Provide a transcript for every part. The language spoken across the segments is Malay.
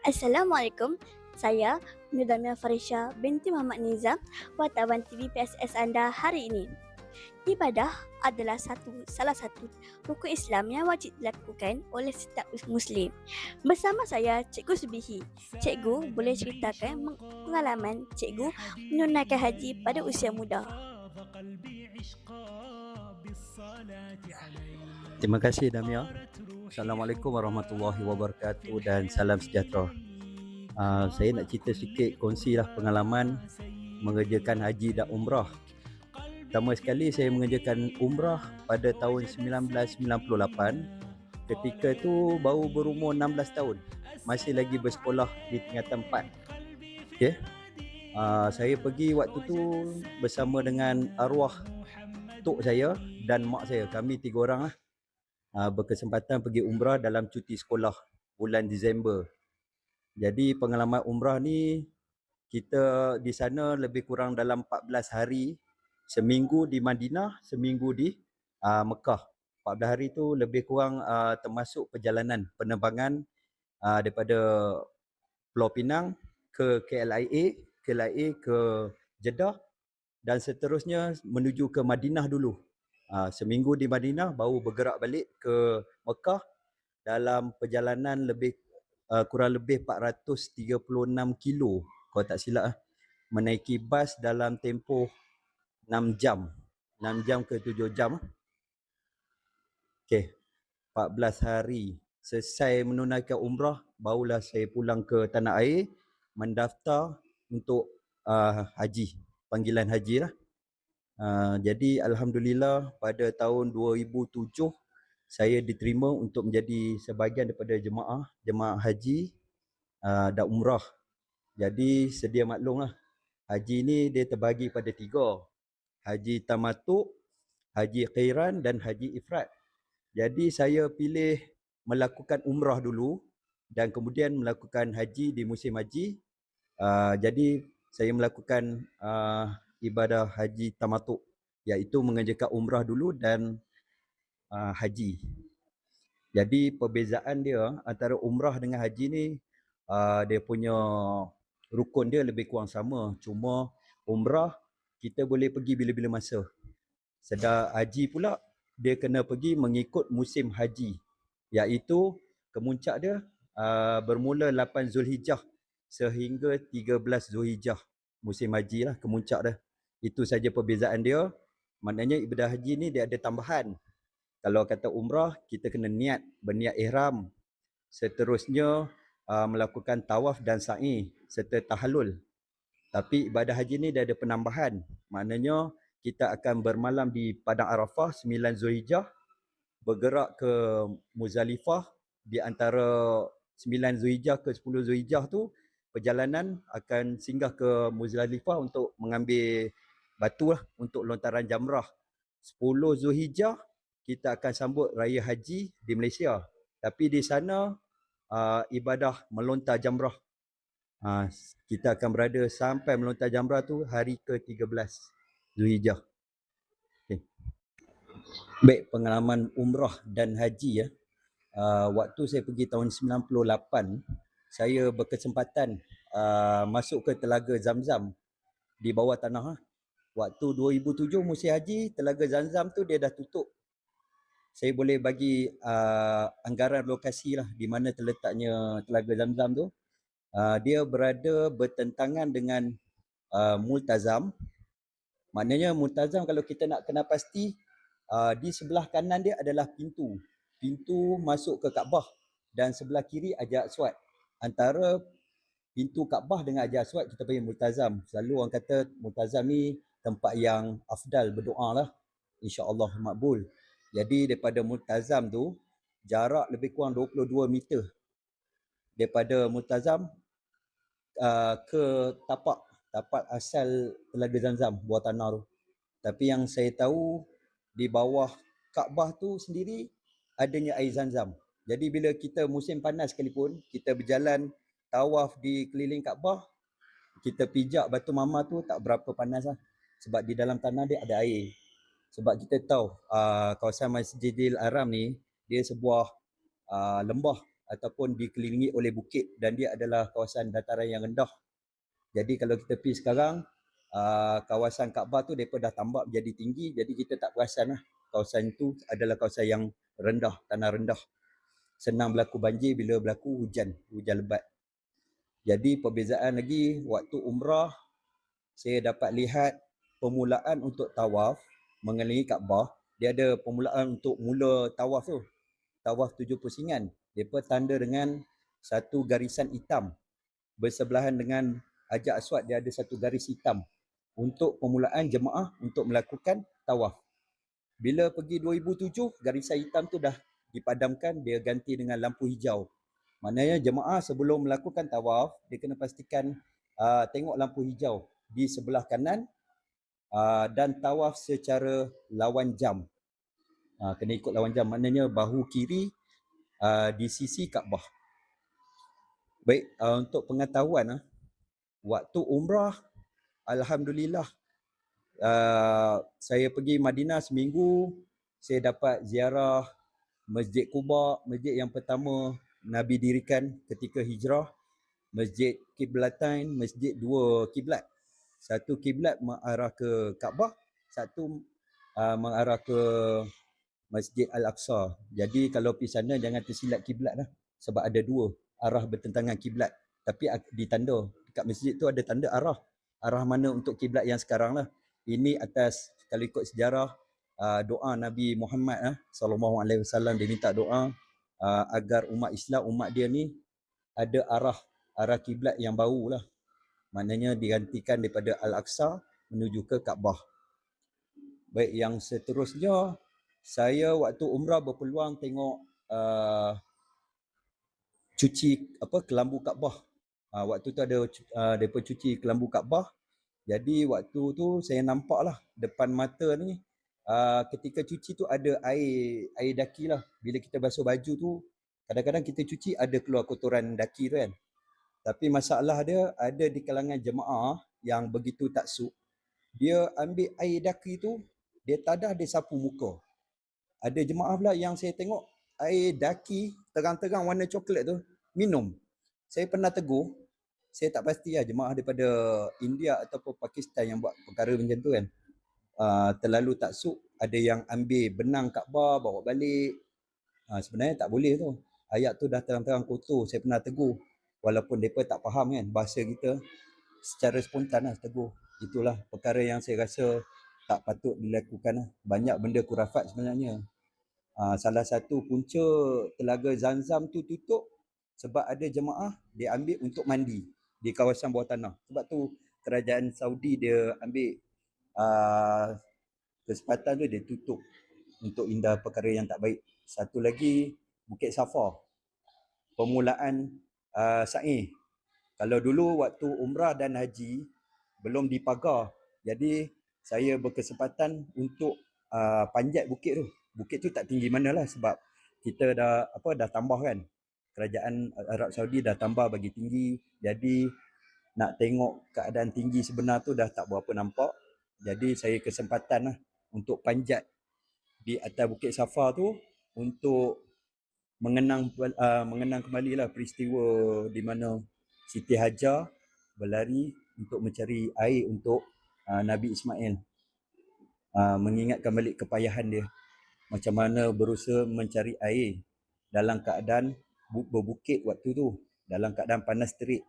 Assalamualaikum. Saya Nudamia Farisha binti Muhammad Nizam, wartawan TV PSS anda hari ini. Ibadah adalah salah satu rukun Islam yang wajib dilakukan oleh setiap Muslim. Bersama saya, Cikgu Subihi. Cikgu boleh ceritakan pengalaman cikgu menunaikan haji pada usia muda. Terima kasih Damia. Assalamualaikum warahmatullahi wabarakatuh dan salam sejahtera. Saya nak cerita sikit, kongsilah pengalaman mengerjakan haji dan umrah. Pertama sekali saya mengerjakan umrah pada tahun 1998. Ketika tu baru berumur 16 tahun. Masih lagi bersekolah di tingkatan 4. Okay. Saya pergi waktu tu bersama dengan arwah tok saya dan mak saya. Kami 3 orang lah. Berkesempatan pergi umrah dalam cuti sekolah bulan Disember. Jadi pengalaman umrah ni, kita di sana lebih kurang dalam 14 hari, seminggu di Madinah, seminggu di Mekah. 14 hari tu lebih kurang termasuk perjalanan penerbangan daripada Pulau Pinang ke KLIA ke Jeddah dan seterusnya menuju ke Madinah dulu. Seminggu di Madinah baru bergerak balik ke Mekah dalam perjalanan kurang lebih 436 kilo kalau tak silap, menaiki bas dalam tempoh 6 jam ke 7 jam. Okey, 14 hari selesai menunaikan umrah, barulah saya pulang ke tanah air mendaftar untuk haji, panggilan haji lah. Jadi Alhamdulillah pada tahun 2007 saya diterima untuk menjadi sebahagian daripada jemaah haji dan umrah. Jadi sedia maklumlah, haji ni dia terbagi pada 3. Haji Tamatuk, Haji Qiran dan Haji Ifrad. Jadi saya pilih melakukan umrah dulu dan kemudian melakukan haji di musim haji. Jadi saya melakukan ibadah haji tamatuk, iaitu mengerjakan umrah dulu dan haji. Jadi perbezaan dia antara umrah dengan haji ni, dia punya rukun dia lebih kurang sama. Cuma umrah kita boleh pergi bila-bila masa. Sedar haji pula dia kena pergi mengikut musim haji, iaitu kemuncak dia bermula 8 Zulhijjah sehingga 13 Zulhijjah. Musim haji lah kemuncak dia. Itu saja perbezaan dia. Maknanya ibadah haji ni dia ada tambahan. Kalau kata umrah, kita kena berniat ihram. Seterusnya melakukan tawaf dan sa'i serta tahallul. Tapi ibadah haji ni dia ada penambahan. Maknanya kita akan bermalam di Padang Arafah 9 Zulhijjah, bergerak ke Muzdalifah di antara 9 Zulhijjah ke 10 Zulhijjah tu. Perjalanan akan singgah ke Muzdalifah untuk mengambil batu lah untuk lontaran jamrah. 10 Zulhijjah kita akan sambut raya haji di Malaysia. Tapi di sana ibadah melontar jamrah. Kita akan berada sampai melontar jamrah tu hari ke-13 Zulhijjah. Okay. Baik, pengalaman umrah dan haji ya. Waktu saya pergi tahun 98, saya berkesempatan masuk ke Telaga Zamzam di bawah tanah. Waktu 2007 musim haji, Telaga Zamzam tu dia dah tutup. Saya boleh bagi anggaran lokasi lah di mana terletaknya Telaga Zamzam tu. Dia berada bertentangan dengan Multazam. Maknanya Multazam kalau kita nak kenal pasti, di sebelah kanan dia adalah pintu masuk ke Kaabah dan sebelah kiri Hajar Aswad. Antara pintu Kaabah dengan Hajar Aswad kita panggil Multazam. Selalu orang kata Multazam ni tempat yang afdal berdoa lah, insya-Allah makbul. Jadi daripada Multazam tu jarak lebih kurang 22 meter daripada Multazam ke tapak asal Telaga Zamzam, bawah tanah tu. Tapi yang saya tahu di bawah Kaabah tu sendiri adanya air Zamzam. Jadi bila kita musim panas sekalipun, kita berjalan tawaf di keliling Kaabah, kita pijak batu mama tu tak berapa panas lah. Sebab di dalam tanah dia ada air. Sebab kita tahu kawasan Masjidil Haram ni dia sebuah lembah ataupun dikelilingi oleh bukit dan dia adalah kawasan dataran yang rendah. Jadi kalau kita pergi sekarang, kawasan Kaabah tu mereka dah tambak menjadi tinggi, jadi kita tak perasan lah. Kawasan itu adalah kawasan yang rendah, tanah rendah. Senang berlaku banjir bila berlaku hujan lebat. Jadi perbezaan lagi, waktu umrah, saya dapat lihat permulaan untuk tawaf mengelilingi Kaabah. Dia ada permulaan untuk mula tawaf tu. Tawaf 7 pusingan. Mereka tanda dengan satu garisan hitam. Bersebelahan dengan Hajar Aswad, dia ada satu garis hitam. Untuk permulaan jemaah untuk melakukan tawaf. Bila pergi 2007, garisan hitam tu dah dipadamkan, dia ganti dengan lampu hijau. Maknanya jemaah sebelum melakukan tawaf, dia kena pastikan tengok lampu hijau di sebelah kanan dan tawaf secara lawan jam. Kena ikut lawan jam, maknanya bahu kiri di sisi Kaabah. Baik, untuk pengetahuan, waktu umrah, alhamdulillah, saya pergi Madinah seminggu, saya dapat ziarah Masjid Quba, masjid yang pertama Nabi dirikan ketika hijrah, Masjid Qiblatain, masjid dua kiblat. Satu kiblat mengarah ke Kaabah, satu mengarah ke Masjid Al-Aqsa. Jadi kalau pergi sana jangan tersilap kiblat lah, sebab ada dua arah bertentangan kiblat. Tapi ditanda dekat masjid tu ada tanda arah mana untuk kiblat yang sekarang lah. Ini atas, kalau ikut sejarah, doa Nabi Muhammad sallallahu alaihi wasallam, dia minta doa agar umat Islam, umat dia ni ada arah kiblat yang baru lah. Maknanya digantikan daripada Al-Aqsa menuju ke Kaabah. Baik, yang seterusnya, saya waktu umrah berpeluang tengok cuci kelambu Kaabah. Waktu tu ada depa cuci kelambu Kaabah. Jadi waktu tu saya nampak lah depan mata ni, ketika cuci tu ada air daki lah. Bila kita basuh baju tu, kadang-kadang kita cuci ada keluar kotoran daki tu kan. Tapi masalah dia ada di kalangan jemaah yang begitu taksub. Dia ambil air daki tu, dia tadah, dia sapu muka. Ada jemaah pula yang saya tengok air daki terang-terang warna coklat tu minum. Saya pernah tegur, saya tak pasti lah jemaah daripada India ataupun Pakistan yang buat perkara macam tu kan. Terlalu taksub, ada yang ambil benang Kaabah bawa balik. Sebenarnya tak boleh tu. Ayat tu dah terang-terang kotor, saya pernah tegur. Walaupun mereka tak faham kan bahasa kita, secara spontan lah tegur. Itulah perkara yang saya rasa tak patut dilakukan lah. Banyak benda kurafat sebenarnya. Salah satu punca telaga Zamzam tu tutup sebab ada jemaah dia ambil untuk mandi di kawasan bawah tanah. Sebab tu kerajaan Saudi dia ambil kesempatan tu, dia tutup untuk hindar perkara yang tak baik. Satu lagi, Bukit Safa, permulaan sa'i. Kalau dulu waktu umrah dan haji belum dipagar, jadi saya berkesempatan untuk panjat bukit tu. Bukit tu tak tinggi mana lah sebab kita dah tambah kan. Kerajaan Arab Saudi dah tambah bagi tinggi. Jadi nak tengok keadaan tinggi sebenar tu dah tak berapa nampak. Jadi saya kesempatan lah untuk panjat di atas Bukit Safa tu untuk mengenang kembali lah peristiwa di mana Siti Hajar berlari untuk mencari air untuk Nabi Ismail. Mengingatkan balik kepayahan dia, macam mana berusaha mencari air dalam keadaan berbukit waktu tu, dalam keadaan panas terik.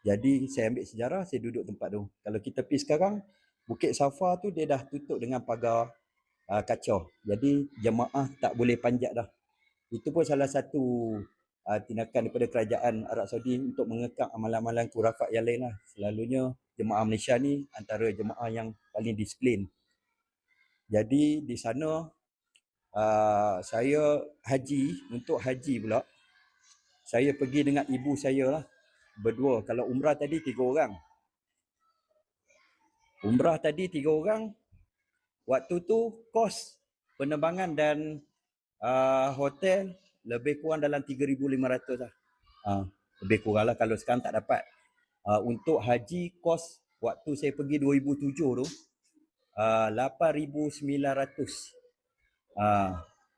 Jadi saya ambil sejarah, saya duduk tempat tu. Kalau kita pergi sekarang, Bukit Safa tu dia dah tutup dengan pagar kaca. Jadi jemaah tak boleh panjat dah. Itu pun salah satu tindakan daripada kerajaan Arab Saudi untuk mengekang amalan-amalan kurafat yang lain lah. Selalunya jemaah Malaysia ni antara jemaah yang paling disiplin. Jadi di sana saya untuk haji pula, saya pergi dengan ibu saya lah, berdua. Kalau umrah tadi 3 orang. Umrah tadi 3 orang. Waktu tu kos penerbangan dan hotel lebih kurang dalam 3,500 lah. Lebih kurang lah, kalau sekarang tak dapat. Untuk haji kos waktu saya pergi 2007 tu 8,900.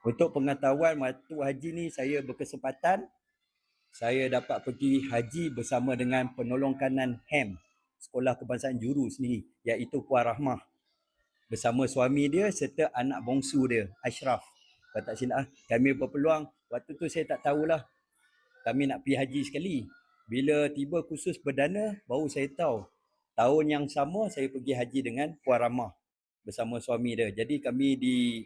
Untuk pengetahuan, waktu haji ni saya berkesempatan saya dapat pergi haji bersama dengan penolong kanan HAM, Sekolah Kebangsaan Juru sendiri, iaitu Puan Rahmah. Bersama suami dia serta anak bongsu dia, Ashraf. Kalau tak silap, kami berpeluang, waktu tu saya tak tahulah kami nak pergi haji sekali. Bila tiba kursus perdana, baru saya tahu. Tahun yang sama saya pergi haji dengan Puan Rahmah bersama suami dia. Jadi kami di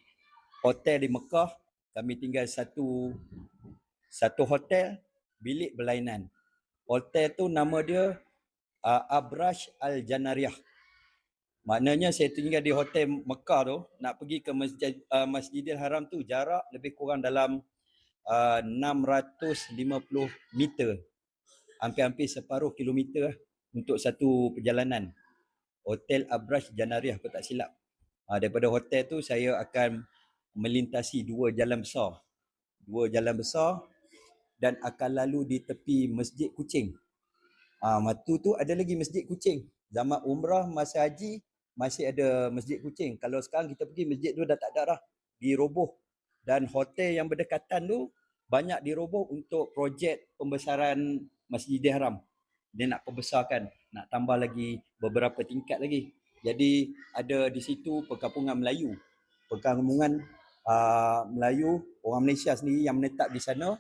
hotel di Mekah, kami tinggal satu hotel, bilik berlainan. Hotel tu nama dia Abrash Al-Janariah. Maknanya saya tinggal di hotel Mekah tu, nak pergi ke Masjidil Haram tu jarak lebih kurang dalam 650 meter. Hampir-hampir separuh kilometer untuk satu perjalanan. Hotel Abrash Janariah kalau tak silap. Daripada hotel tu saya akan melintasi dua jalan besar dan akan lalu di tepi Masjid Kucing. Waktu tu ada lagi Masjid Kucing. Zaman umrah masa haji masih ada Masjid Kucing. Kalau sekarang kita pergi masjid tu dah tak ada dah. Diroboh. Dan hotel yang berdekatan tu banyak diroboh untuk projek pembesaran Masjidil Haram. Dia nak pembesarkan, nak tambah lagi beberapa tingkat lagi. Jadi ada di situ perkampungan Melayu. Perkampungan Melayu, orang Malaysia sendiri yang menetap di sana.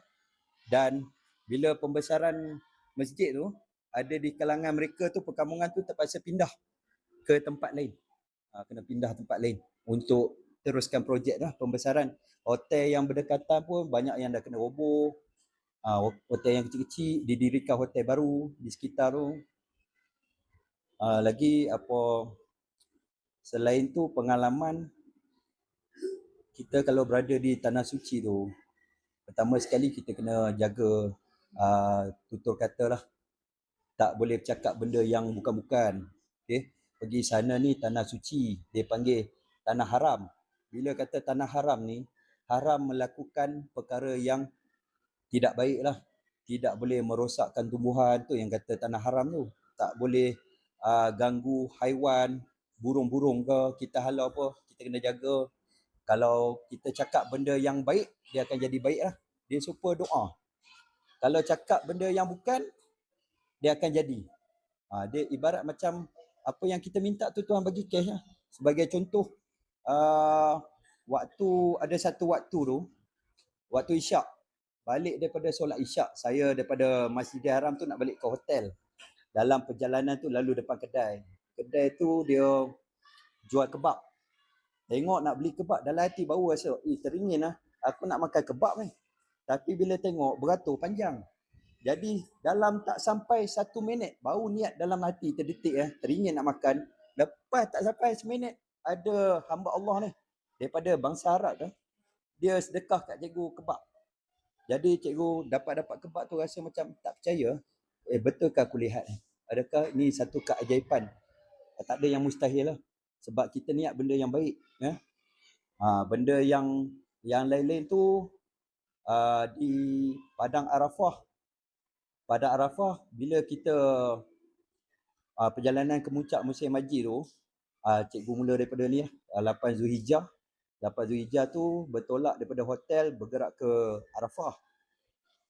Dan bila pembesaran masjid tu, ada di kalangan mereka tu, perkampungan tu terpaksa pindah ke tempat lain. Kena pindah tempat lain untuk teruskan projek dah pembesaran. Hotel yang berdekatan pun banyak yang dah kena roboh. Hotel yang kecil-kecil didirikan hotel baru di sekitar tu. Lagi apa, selain tu pengalaman kita kalau berada di Tanah Suci tu, pertama sekali kita kena jaga tutur kata lah. Tak boleh bercakap benda yang bukan-bukan. Okay? Pergi sana ni Tanah Suci, dia panggil Tanah Haram. Bila kata Tanah Haram ni, haram melakukan perkara yang tidak baik lah. Tidak boleh merosakkan tumbuhan, tu yang kata Tanah Haram tu. Tak boleh ganggu haiwan, burung-burung ke, kita halau apa, kita kena jaga. Kalau kita cakap benda yang baik, dia akan jadi baik lah. Dia serupa doa. Kalau cakap benda yang bukan, dia akan jadi. Dia ibarat macam apa yang kita minta tu Tuhan bagi cash lah. Sebagai contoh, ada satu waktu tu, waktu isyak, balik daripada solat isyak, saya daripada Masjidil Haram tu nak balik ke hotel. Dalam perjalanan tu lalu depan kedai. Kedai tu dia jual kebab. Tengok nak beli kebab, dalam hati baru rasa, teringin lah, aku nak makan kebab ni. Tapi bila tengok, beratur panjang. Jadi dalam tak sampai 1 minit, baru niat dalam hati terdetik teringin nak makan. Lepas tak sampai 1 minit, ada hamba Allah ni, daripada bangsa Arab tu, dia sedekah kat cikgu kebab. Jadi cikgu dapat kebab tu rasa macam tak percaya. Betulkah aku lihat ni? Adakah ni satu keajaiban? Tak ada yang mustahil lah. Sebab kita niat benda yang baik. Benda yang lain-lain tu di Padang Arafah. Pada Arafah, bila kita perjalanan ke Muncak musim haji tu, cikgu mula daripada ni 8 Zulhijjah. 8 Zulhijjah tu bertolak daripada hotel bergerak ke Arafah.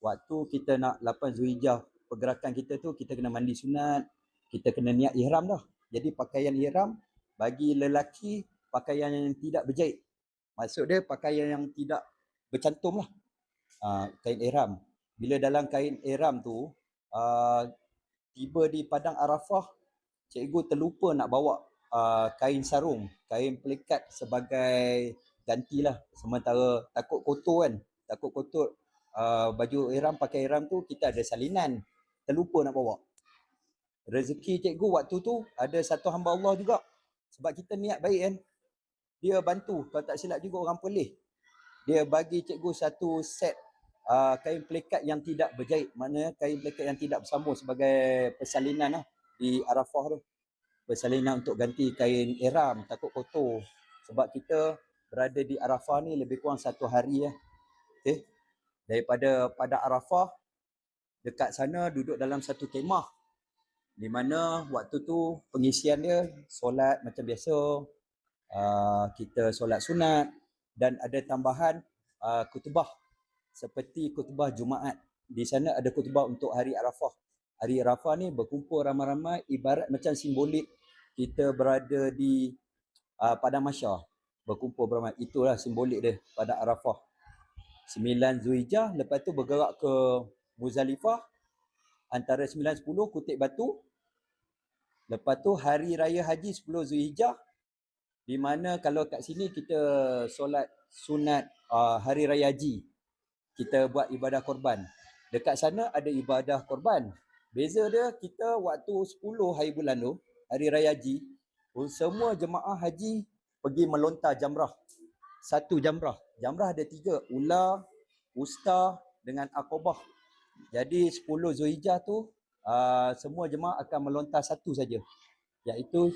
Waktu kita nak 8 Zulhijjah, pergerakan kita tu, kita kena mandi sunat, kita kena niat ihram dah. Jadi pakaian ihram bagi lelaki, pakaian yang tidak berjahit. Maksud dia pakaian yang tidak bercantum lah. Kain ihram. Bila dalam kain ihram tu, tiba di Padang Arafah, cikgu terlupa nak bawa kain sarung, kain pelikat sebagai gantilah. Sementara takut kotor kan, takut kotor baju ihram, pakai ihram tu, kita ada salinan, terlupa nak bawa. Rezeki cikgu waktu tu ada satu hamba Allah juga, sebab kita niat baik kan, dia bantu. Kalau tak silap juga orang Perlis, dia bagi cikgu satu set kain pelikat yang tidak berjahit. Maknanya kain pelikat yang tidak bersambung sebagai persalinan lah di Arafah tu. Persalinan untuk ganti kain ihram, takut kotor. Sebab kita berada di Arafah ni lebih kurang 1 hari lah. Okay? Daripada pada Arafah, dekat sana duduk dalam satu kemah, di mana waktu tu pengisian dia solat macam biasa, kita solat sunat, dan ada tambahan khutbah seperti khutbah Jumaat. di sana ada khutbah untuk hari Arafah. Hari Arafah ni berkumpul ramai-ramai ibarat macam simbolik kita berada di Padang Mahsyar. Berkumpul beramai. Itulah simbolik dia pada Arafah. 9 Zulhijjah, lepas tu bergerak ke Muzdalifah. Antara 9-10 kutip batu. Lepas tu hari raya haji 10 Zulhijjah. Di mana kalau kat sini kita solat sunat hari raya haji. Kita buat ibadah korban. Dekat sana ada ibadah korban. Beza dia, kita waktu 10 hari bulan tu, hari raya haji, semua jemaah haji pergi melontar jamrah. Satu jamrah. Jamrah ada 3. Ula, Wusta dengan Aqabah. Jadi 10 Zulhijjah tu, semua jemaah akan melontar satu saja. Iaitu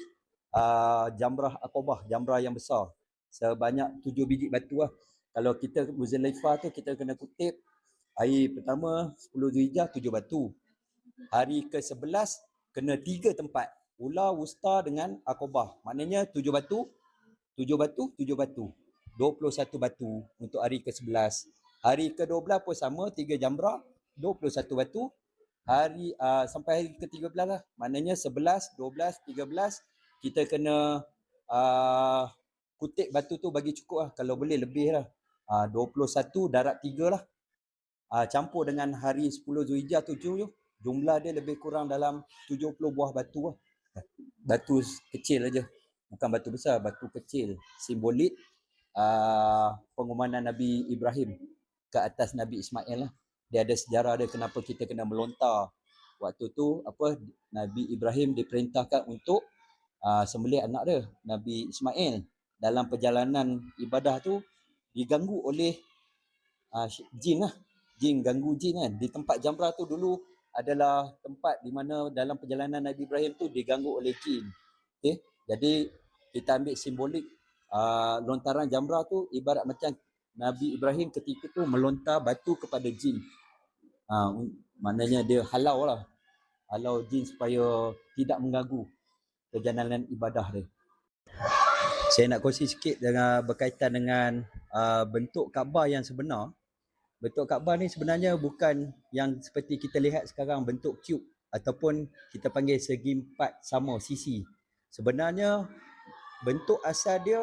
jamrah Aqabah, jamrah yang besar. Sebanyak 7 biji batu lah. Kalau kita Muzdalifah tu, kita kena kutip hari pertama 10 Zulhijjah 7 batu. Hari ke-11 kena 3 tempat. Ula, Wusta dengan Aqabah. Maknanya 7 batu, 7 batu, 7 batu. 21 batu untuk hari ke-11. Hari ke-12 pun sama, 3 jamrah, 21 batu. Hari sampai hari ke-13 lah. Maknanya 11, 12, 13 kita kena kutip batu tu bagi cukup lah. Kalau boleh lebih lah. 21 darat 3 lah. Campur dengan hari 10 Zulhijjah 7 tu, jumlah dia lebih kurang dalam 70 buah batu lah. Batu kecil aja. Bukan batu besar, batu kecil. Simbolik pengumuman Nabi Ibrahim ke atas Nabi Ismail lah. Dia ada sejarah dia kenapa kita kena melontar. Waktu tu Nabi Ibrahim diperintahkan untuk sembelih anak dia, Nabi Ismail. Dalam perjalanan ibadah tu diganggu oleh jin lah. Jin ganggu jin kan. Di tempat jamrah tu dulu adalah tempat di mana dalam perjalanan Nabi Ibrahim tu diganggu oleh jin. Okay? Jadi kita ambil simbolik lontaran jamrah tu ibarat macam Nabi Ibrahim ketika tu melontar batu kepada jin. Maknanya dia halau lah. Halau jin supaya tidak mengganggu perjalanan ibadah dia. Saya nak kongsi sikit berkaitan dengan bentuk Kaabah yang sebenar. Bentuk Kaabah ni sebenarnya bukan yang seperti kita lihat sekarang, bentuk cube ataupun kita panggil segi empat sama sisi. Sebenarnya bentuk asal dia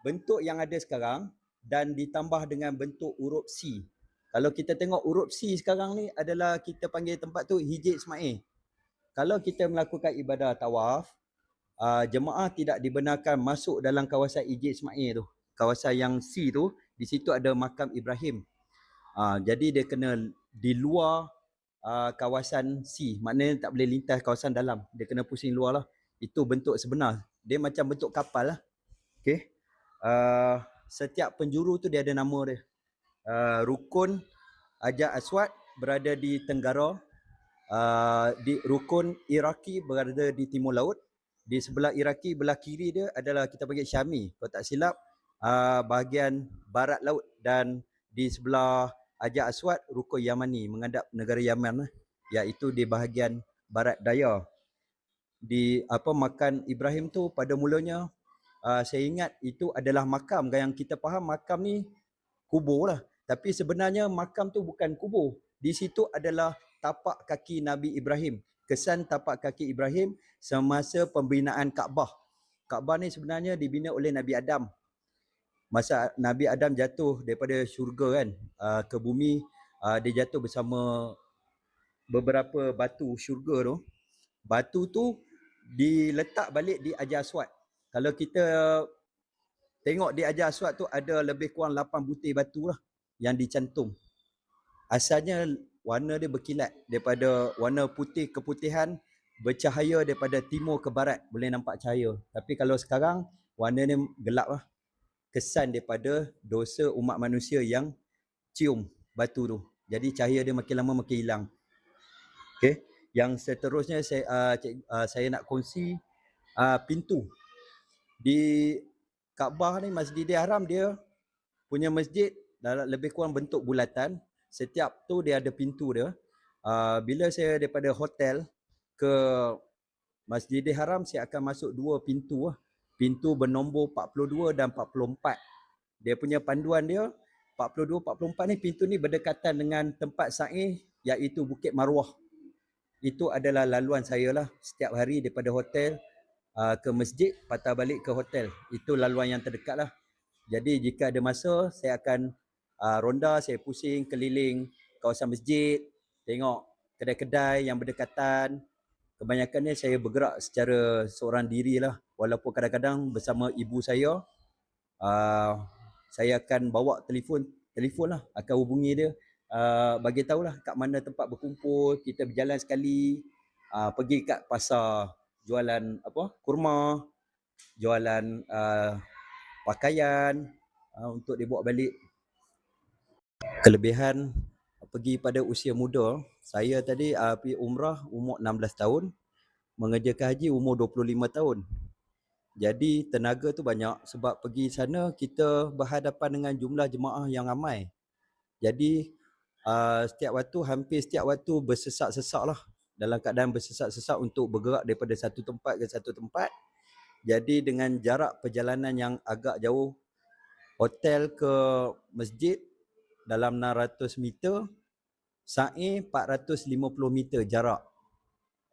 bentuk yang ada sekarang dan ditambah dengan bentuk huruf C. Kalau kita tengok huruf C sekarang ni adalah kita panggil tempat tu Hijr Ismail. Kalau kita melakukan ibadah tawaf, jemaah tidak dibenarkan masuk dalam kawasan Hijr Ismail tu. Kawasan yang C tu, di situ ada makam Ibrahim. Jadi dia kena di luar kawasan C. Maknanya tak boleh lintas kawasan dalam. Dia kena pusing luar lah. Itu bentuk sebenar. Dia macam bentuk kapal lah. Okay. Setiap penjuru tu dia ada nama dia. Rukun Hajar Aswad berada di tenggara. Di Rukun Iraki berada di timur laut. Di sebelah Iraki, belah kiri dia adalah kita panggil Syami. Kalau tak silap, bahagian barat laut. Dan di sebelah Hajar Aswad, Rukun Yamani, menghadap negara Yaman, iaitu di bahagian barat daya. Di makam Ibrahim tu pada mulanya, saya ingat itu adalah makam. Yang kita faham makam ni kubur lah. Tapi sebenarnya makam tu bukan kubur. Di situ adalah tapak kaki Nabi Ibrahim. Kesan tapak kaki Ibrahim semasa pembinaan Kaabah. Kaabah ni sebenarnya dibina oleh Nabi Adam. Masa Nabi Adam jatuh daripada syurga kan ke bumi, dia jatuh bersama beberapa batu syurga tu. Batu tu diletak balik di Hajar Aswad. Kalau kita tengok di Hajar Aswad tu ada lebih kurang 8 butir batu lah yang dicantum. Asalnya warna dia berkilat daripada warna putih keputihan, bercahaya daripada timur ke barat, boleh nampak cahaya. Tapi kalau sekarang warna dia gelap lah. Kesan daripada dosa umat manusia yang cium batu tu. Jadi cahaya dia makin lama makin hilang. Okay. Yang seterusnya saya nak kongsi pintu. Di Kaabah ni, Masjidil Haram, dia punya masjid lebih kurang bentuk bulatan. Setiap tu dia ada pintu dia. Bila saya daripada hotel ke Masjidil Haram, saya akan masuk 2 pintu. Pintu bernombor 42 dan 44. Dia punya panduan dia, 42, 44 ni pintu ni berdekatan dengan tempat sa'i iaitu Bukit Marwah. Itu adalah laluan saya lah setiap hari daripada hotel ke masjid, patah balik ke hotel. Itu laluan yang terdekat lah. Jadi jika ada masa, saya akan ronda, saya pusing keliling kawasan masjid, tengok kedai-kedai yang berdekatan. Kebanyakannya saya bergerak secara seorang diri lah. Walaupun kadang-kadang bersama ibu saya, saya akan bawa telefon lah, akan hubungi dia, bagi tahulah kat mana tempat berkumpul, kita berjalan sekali, pergi kat pasar jualan kurma, jualan pakaian untuk dibawa balik. Kelebihan pergi pada usia muda, saya tadi pergi umrah umur 16 tahun, mengerjakan haji umur 25 tahun. Jadi tenaga tu banyak sebab pergi sana kita berhadapan dengan jumlah jemaah yang ramai. Jadi hampir setiap waktu bersesak-sesak lah. Dalam keadaan bersesak-sesak untuk bergerak daripada satu tempat ke satu tempat. Jadi dengan jarak perjalanan yang agak jauh, hotel ke masjid dalam 600 meter, sa'i 450 meter jarak.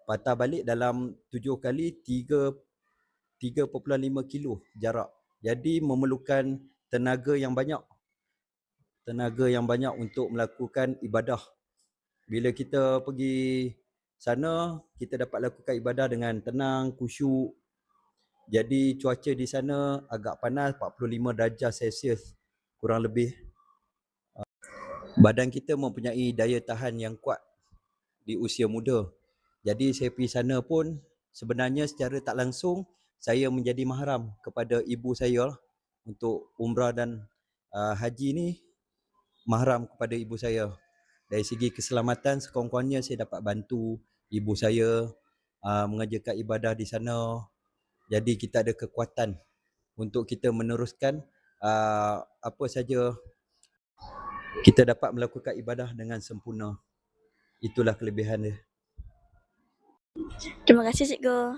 Patah balik dalam 7 kali 3.5 kilo jarak. Jadi memerlukan tenaga yang banyak untuk melakukan ibadah. Bila kita pergi sana, kita dapat lakukan ibadah dengan tenang, khusyuk. Jadi cuaca di sana agak panas, 45 darjah Celsius kurang lebih. Badan kita mempunyai daya tahan yang kuat di usia muda. Jadi saya pergi sana pun sebenarnya secara tak langsung saya menjadi mahram kepada ibu saya lah. Untuk umrah dan haji ni mahram kepada ibu saya. Dari segi keselamatan, sekurang-kurangnya saya dapat bantu ibu saya mengerjakan ibadah di sana. Jadi kita ada kekuatan untuk kita meneruskan apa saja, kita dapat melakukan ibadah dengan sempurna. Itulah kelebihan dia. Terima kasih cikgu.